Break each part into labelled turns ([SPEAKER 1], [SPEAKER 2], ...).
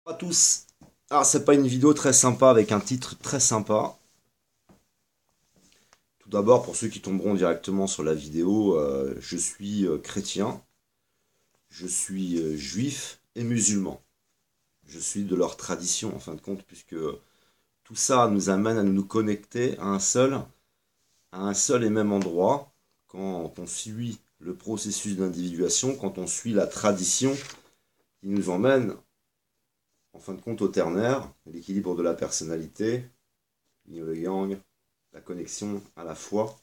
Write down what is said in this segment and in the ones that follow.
[SPEAKER 1] Bonjour à tous. Alors, c'est pas une vidéo très sympa avec un titre très sympa. Tout d'abord, pour ceux qui tomberont directement sur la vidéo, je suis chrétien, je suis juif et musulman. Je suis de leur tradition en fin de compte, puisque tout ça nous amène à nous connecter à un seul et même endroit quand on suit le processus d'individuation, quand on suit la tradition qui nous emmène en fin de compte au ternaire, l'équilibre de la personnalité, yin et le yang, la connexion à la foi.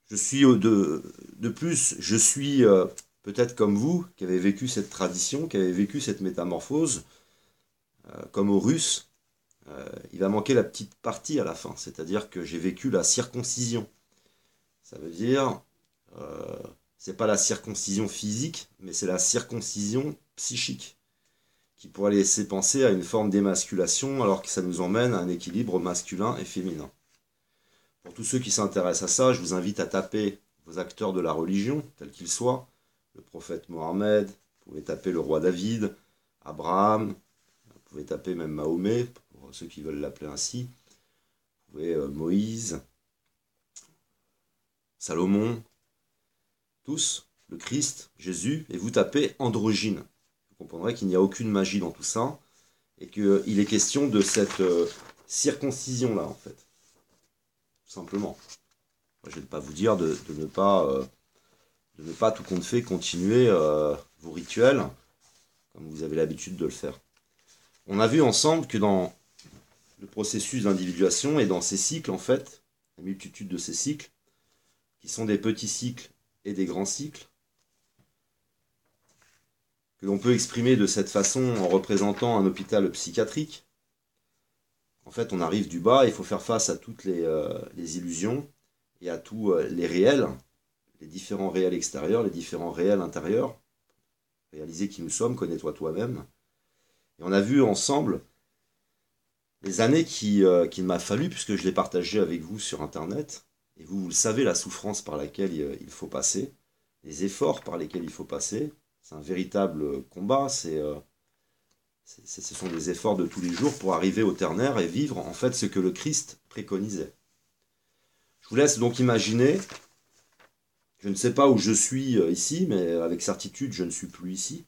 [SPEAKER 1] Je suis de plus, je suis peut-être comme vous, qui avez vécu cette tradition, qui avez vécu cette métamorphose, comme aux Russes, il va manquer la petite partie à la fin, c'est-à-dire que j'ai vécu la circoncision. Ça veut dire, euh, c'est pas la circoncision physique, mais c'est la circoncision psychique, qui pourrait laisser penser à une forme d'émasculation, alors que ça nous emmène à un équilibre masculin et féminin. Pour tous ceux qui s'intéressent à ça, je vous invite à taper vos acteurs de la religion, tels qu'ils soient. Le prophète Mohammed, vous pouvez taper le roi David, Abraham, vous pouvez taper même Mahomet, pour ceux qui veulent l'appeler ainsi. Vous pouvez Moïse, Salomon, tous, le Christ, Jésus, et vous tapez androgyne. Vous comprendrez qu'il n'y a aucune magie dans tout ça, et qu'il est question de cette circoncision-là, en fait. Tout simplement. Moi, je ne vais pas vous dire de ne pas tout compte fait continuer vos rituels comme vous avez l'habitude de le faire. On a vu ensemble que dans le processus d'individuation et dans ces cycles, en fait, la multitude de ces cycles, qui sont des petits cycles et des grands cycles, que l'on peut exprimer de cette façon en représentant un hôpital psychiatrique. En fait, on arrive du bas, il faut faire face à toutes les illusions et à tous les réels, les différents réels extérieurs, les différents réels intérieurs, réaliser qui nous sommes, connais-toi toi-même. Et on a vu ensemble les années qu'il m'a fallu, puisque je l'ai partagé avec vous sur Internet, et vous, vous le savez, la souffrance par laquelle il faut passer, les efforts par lesquels il faut passer, c'est un véritable combat, ce sont des efforts de tous les jours pour arriver au ternaire et vivre en fait ce que le Christ préconisait. Je vous laisse donc imaginer, je ne sais pas où je suis ici, mais avec certitude je ne suis plus ici,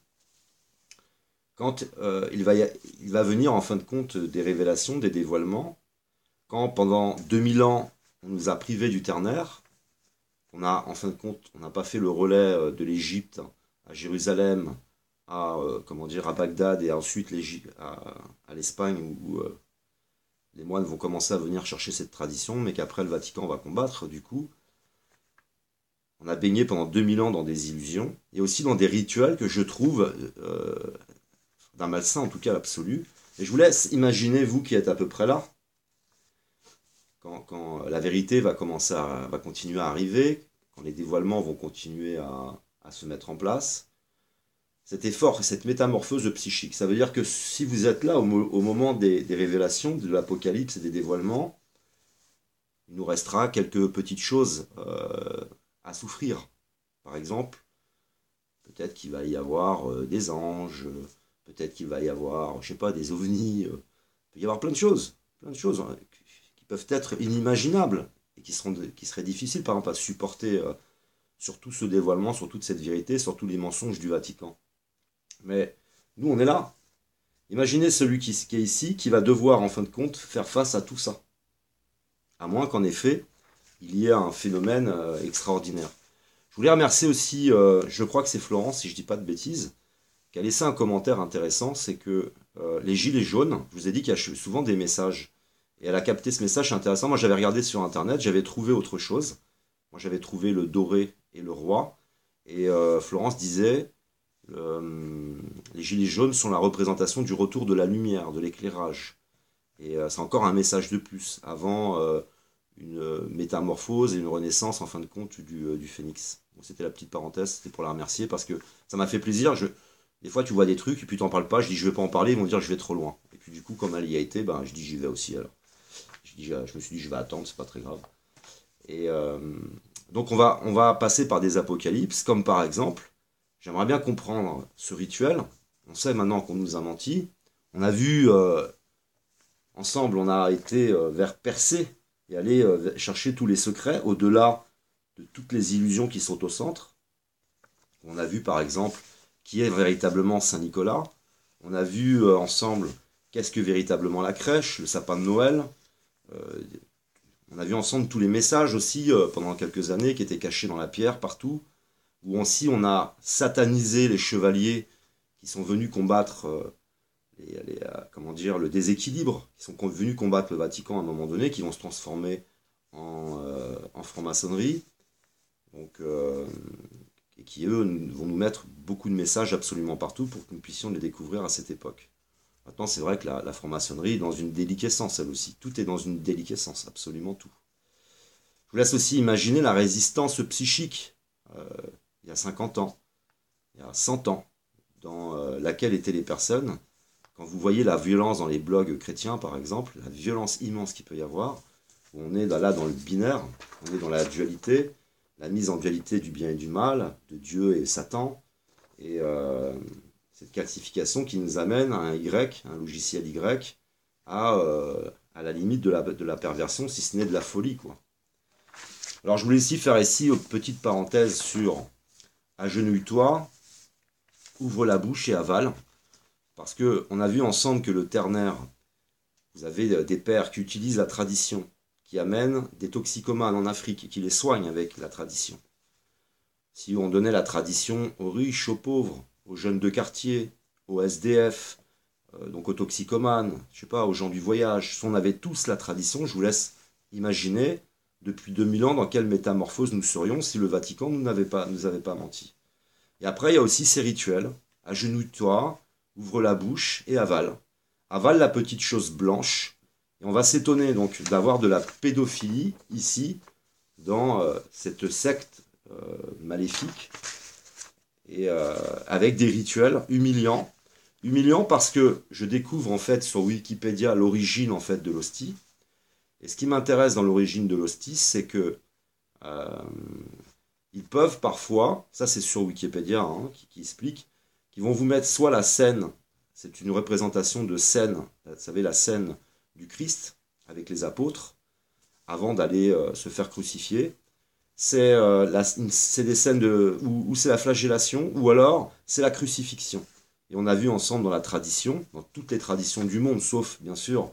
[SPEAKER 1] quand il va venir en fin de compte des révélations, des dévoilements, quand pendant 2000 ans on nous a privés du ternaire, on a en fin de compte, on n'a pas fait le relais de l'Égypte à Jérusalem, comment dire, à Bagdad et ensuite à l'Espagne où les moines vont commencer à venir chercher cette tradition, mais qu'après le Vatican va combattre du coup. On a baigné pendant 2000 ans dans des illusions et aussi dans des rituels que je trouve d'un malsain, en tout cas absolu. Et je vous laisse imaginer, vous qui êtes à peu près là, quand la vérité va continuer à arriver, quand les dévoilements vont continuer à se mettre en place, cet effort, cette métamorphose psychique. Ça veut dire que si vous êtes là au moment des révélations, de l'apocalypse et des dévoilements, il nous restera quelques petites choses à souffrir. Par exemple, peut-être qu'il va y avoir des anges, peut-être qu'il va y avoir, je sais pas, des ovnis, il peut y avoir plein de choses hein, qui peuvent être inimaginables et qui seraient difficiles, par exemple, à supporter sur tout ce dévoilement, sur toute cette vérité, sur tous les mensonges du Vatican. Mais nous, on est là. Imaginez celui qui est ici, qui va devoir, en fin de compte, faire face à tout ça. À moins qu'en effet, il y ait un phénomène extraordinaire. Je voulais remercier aussi, je crois que c'est Florence, si je ne dis pas de bêtises, qui a laissé un commentaire intéressant, c'est que les gilets jaunes, je vous ai dit qu'il y a souvent des messages, et elle a capté ce message, c'est intéressant. Moi j'avais regardé sur internet, j'avais trouvé autre chose. Moi j'avais trouvé le doré et le roi, et Florence disait, les gilets jaunes sont la représentation du retour de la lumière, de l'éclairage. Et c'est encore un message de plus, avant une métamorphose et une renaissance en fin de compte du phénix. Donc c'était la petite parenthèse, c'était pour la remercier parce que ça m'a fait plaisir. Des fois tu vois des trucs et puis t'en parles pas, je dis je vais pas en parler, ils vont dire je vais trop loin. Et puis du coup comme elle y a été, ben, je dis j'y vais aussi alors. Je me suis dit je vais attendre, c'est pas très grave. Et donc on va passer par des apocalypses, comme par exemple, j'aimerais bien comprendre ce rituel, On sait maintenant qu'on nous a menti. On a vu, ensemble, on a été vers percer et aller chercher tous les secrets au-delà de toutes les illusions qui sont au centre. On a vu par exemple qui est véritablement Saint-Nicolas. On a vu ensemble qu'est-ce que véritablement la crèche, le sapin de Noël. Euh, on a vu ensemble tous les messages aussi pendant quelques années qui étaient cachés dans la pierre partout. Où aussi on a satanisé les chevaliers qui sont venus combattre comment dire, le déséquilibre, qui sont venus combattre le Vatican à un moment donné, qui vont se transformer en franc-maçonnerie. Donc, et qui, eux, vont nous mettre beaucoup de messages absolument partout pour que nous puissions les découvrir à cette époque. Maintenant, c'est vrai que la franc-maçonnerie est dans une déliquescence, elle aussi. Tout est dans une déliquescence, absolument tout. Je vous laisse aussi imaginer la résistance psychique il y a 50 ans, il y a 100 ans, dans laquelle étaient les personnes. Quand vous voyez la violence dans les blogs chrétiens, par exemple, la violence immense qu'il peut y avoir, où on est là dans le binaire, on est dans la dualité, la mise en dualité du bien et du mal, de Dieu et Satan, et cette calcification qui nous amène à un Y, un logiciel Y, à la limite de la perversion, si ce n'est de la folie, quoi. Alors je voulais aussi faire ici une petite parenthèse sur agenouille-toi, ouvre la bouche et avale, parce qu'on a vu ensemble que le ternaire, vous avez des pères qui utilisent la tradition, qui amènent des toxicomanes en Afrique et qui les soignent avec la tradition. Si on donnait la tradition aux riches, aux pauvres, aux jeunes de quartier, aux SDF, donc aux toxicomanes, je sais pas, aux gens du voyage, si on avait tous la tradition, je vous laisse imaginer depuis 2000 ans dans quelle métamorphose nous serions si le Vatican nous avait pas menti. Et après, il y a aussi ces rituels. Agenouille-toi, ouvre la bouche et avale. Avale la petite chose blanche. Et on va s'étonner donc d'avoir de la pédophilie ici, dans cette secte maléfique, et avec des rituels humiliants. Humiliants parce que je découvre en fait sur Wikipédia l'origine en fait de l'hostie. Et ce qui m'intéresse dans l'origine de l'hostie, c'est que ils peuvent parfois, ça c'est sur Wikipédia qui explique, qu'ils vont vous mettre soit la scène, c'est une représentation de scène, vous savez la scène du Christ avec les apôtres, avant d'aller se faire crucifier. C'est des scènes où c'est la flagellation, ou alors c'est la crucifixion. Et on a vu ensemble dans la tradition, dans toutes les traditions du monde, sauf bien sûr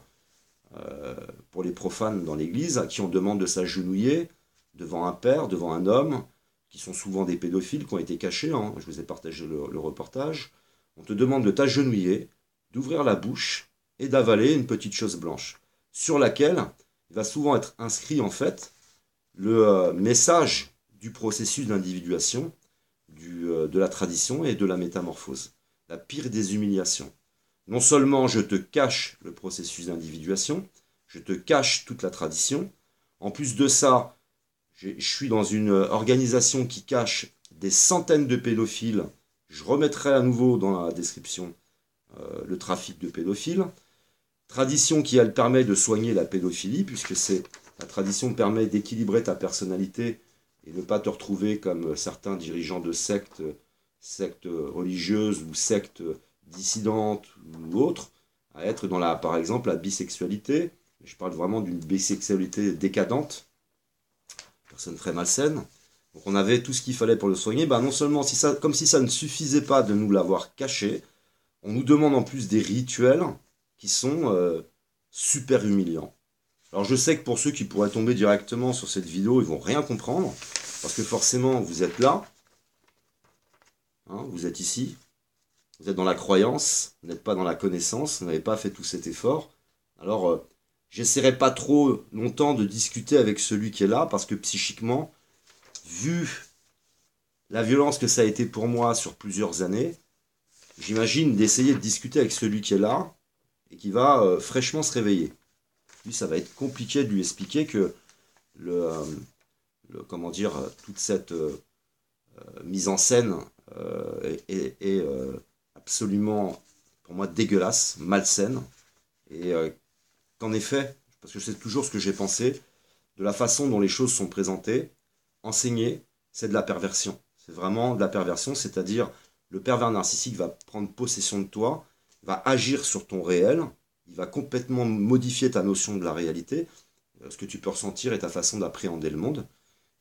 [SPEAKER 1] pour les profanes dans l'église, à qui on demande de s'agenouiller devant un père, devant un homme, qui sont souvent des pédophiles, qui ont été cachés, je vous ai partagé le reportage. On te demande de t'agenouiller, d'ouvrir la bouche et d'avaler une petite chose blanche, sur laquelle il va souvent être inscrit en fait le message du processus d'individuation, de la tradition et de la métamorphose. La pire des humiliations. Non seulement je te cache le processus d'individuation, je te cache toute la tradition, en plus de ça, je suis dans une organisation qui cache des centaines de pédophiles. Je remettrai à nouveau dans la description le trafic de pédophiles. Tradition qui, elle, permet de soigner la pédophilie, puisque la tradition permet d'équilibrer ta personnalité et ne pas te retrouver comme certains dirigeants de sectes religieuses ou sectes dissidentes ou autres, à être dans par exemple, la bisexualité. Je parle vraiment d'une bisexualité décadente, personne très malsaine. Donc on avait tout ce qu'il fallait pour le soigner. Non seulement, comme si ça ne suffisait pas de nous l'avoir caché, on nous demande en plus des rituels qui sont super humiliants. Alors je sais que pour ceux qui pourraient tomber directement sur cette vidéo, ils vont rien comprendre, parce que forcément vous êtes là, vous êtes ici, vous êtes dans la croyance, vous n'êtes pas dans la connaissance, vous n'avez pas fait tout cet effort. Alors j'essaierai pas trop longtemps de discuter avec celui qui est là, parce que psychiquement, vu la violence que ça a été pour moi sur plusieurs années, j'imagine d'essayer de discuter avec celui qui est là, et qui va fraîchement se réveiller. Lui, ça va être compliqué de lui expliquer que comment dire, toute cette mise en scène est absolument, pour moi, dégueulasse, malsaine, et qu'en effet, parce que c'est toujours ce que j'ai pensé, de la façon dont les choses sont présentées, enseignées, c'est de la perversion. C'est vraiment de la perversion, c'est-à-dire le pervers narcissique va prendre possession de toi, va agir sur ton réel, il va complètement modifier ta notion de la réalité, ce que tu peux ressentir et ta façon d'appréhender le monde,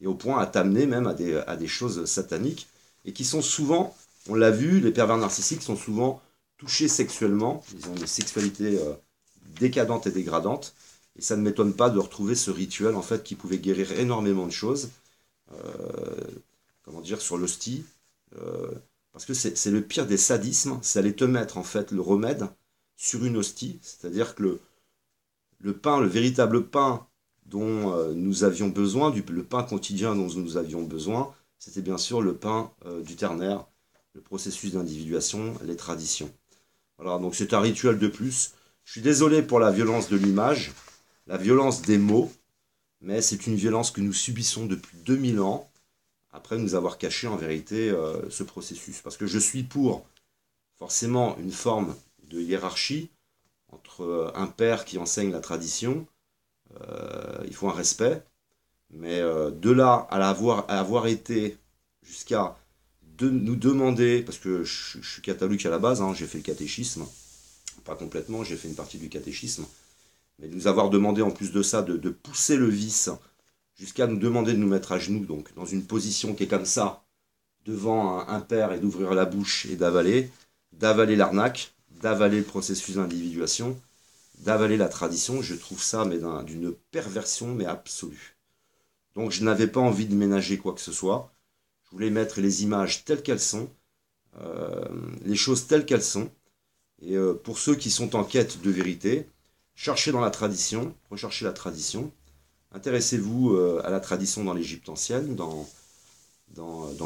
[SPEAKER 1] et au point à t'amener même à des choses sataniques, et qui sont souvent, on l'a vu, les pervers narcissiques sont souvent touchés sexuellement, ils ont une sexualité décadente et dégradante, et ça ne m'étonne pas de retrouver ce rituel en fait qui pouvait guérir énormément de choses, comment dire, sur l'hostie, euh, parce que c'est le pire des sadismes, c'est aller te mettre en fait le remède sur une hostie, c'est-à-dire que le pain, le véritable pain dont nous avions besoin, le pain quotidien dont nous avions besoin, c'était bien sûr le pain du ternaire, le processus d'individuation, les traditions. Voilà, donc c'est un rituel de plus. Je suis désolé pour la violence de l'image, la violence des mots, mais c'est une violence que nous subissons depuis 2000 ans, après nous avoir caché en vérité ce processus. Parce que je suis pour forcément une forme de hiérarchie entre un père qui enseigne la tradition, il faut un respect, mais de là à avoir été jusqu'à nous demander, parce que je suis catholique à la base, hein, j'ai fait le catéchisme, pas complètement, j'ai fait une partie du catéchisme, mais de nous avoir demandé en plus de ça de pousser le vice jusqu'à nous demander de nous mettre à genoux, donc dans une position qui est comme ça, devant un père et d'ouvrir la bouche et d'avaler l'arnaque, d'avaler le processus d'individuation, d'avaler la tradition, je trouve ça mais d'une perversion mais absolue. Donc je n'avais pas envie de ménager quoi que ce soit. Je voulais mettre les images telles qu'elles sont, les choses telles qu'elles sont. Et pour ceux qui sont en quête de vérité, cherchez dans la tradition, recherchez la tradition. Intéressez-vous à la tradition dans l'Égypte ancienne, dans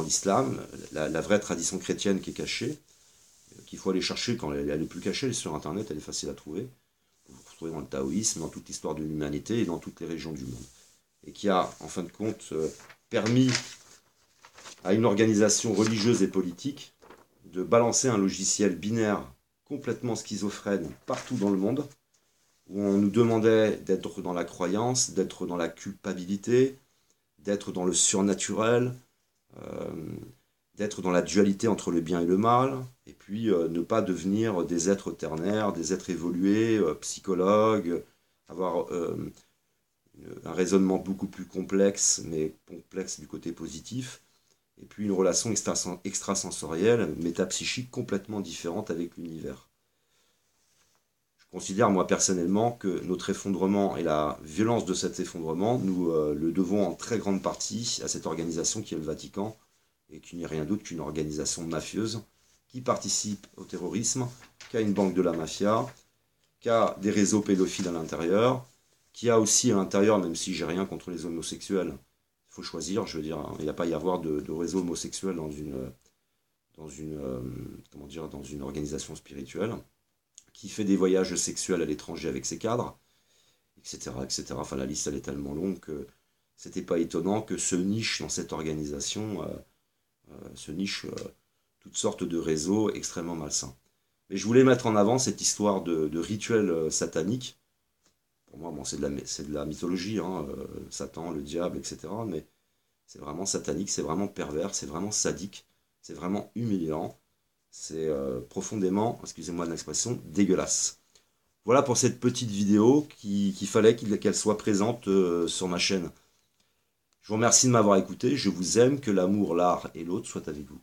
[SPEAKER 1] l'islam, la vraie tradition chrétienne qui est cachée, qu'il faut aller chercher quand elle est plus cachée, elle est sur Internet, elle est facile à trouver. Vous vous retrouvez dans le taoïsme, dans toute l'histoire de l'humanité et dans toutes les régions du monde. Et qui a, en fin de compte, permis à une organisation religieuse et politique de balancer un logiciel binaire complètement schizophrène partout dans le monde, où on nous demandait d'être dans la croyance, d'être dans la culpabilité, d'être dans le surnaturel, euh, d'être dans la dualité entre le bien et le mal, et puis ne pas devenir des êtres ternaires, des êtres évolués, psychologues, avoir un raisonnement beaucoup plus complexe, mais complexe du côté positif, et puis une relation extrasensorielle, métapsychique complètement différente avec l'univers. Je considère, moi personnellement, que notre effondrement et la violence de cet effondrement, nous le devons en très grande partie à cette organisation qui est le Vatican, et qui n'est rien d'autre qu'une organisation mafieuse qui participe au terrorisme, qui a une banque de la mafia, qui a des réseaux pédophiles à l'intérieur, qui a aussi à l'intérieur, même si j'ai rien contre les homosexuels, il faut choisir, je veux dire, il n'y a pas à y avoir de réseau homosexuel comment dire, dans une organisation spirituelle, qui fait des voyages sexuels à l'étranger avec ses cadres, etc., etc. Enfin, la liste, elle est tellement longue que c'était pas étonnant que se niche dans cette organisation, se niche toutes sortes de réseaux extrêmement malsains. Mais je voulais mettre en avant cette histoire de rituel satanique. Pour moi, bon, c'est de la mythologie, hein, Satan, le diable, etc. Mais c'est vraiment satanique, c'est vraiment pervers, c'est vraiment sadique, c'est vraiment humiliant, c'est profondément, excusez-moi de l'expression, dégueulasse. Voilà pour cette petite vidéo qu'il fallait qu'elle soit présente sur ma chaîne. Je vous remercie de m'avoir écouté, je vous aime, que l'amour, l'art et l'autre soient avec vous.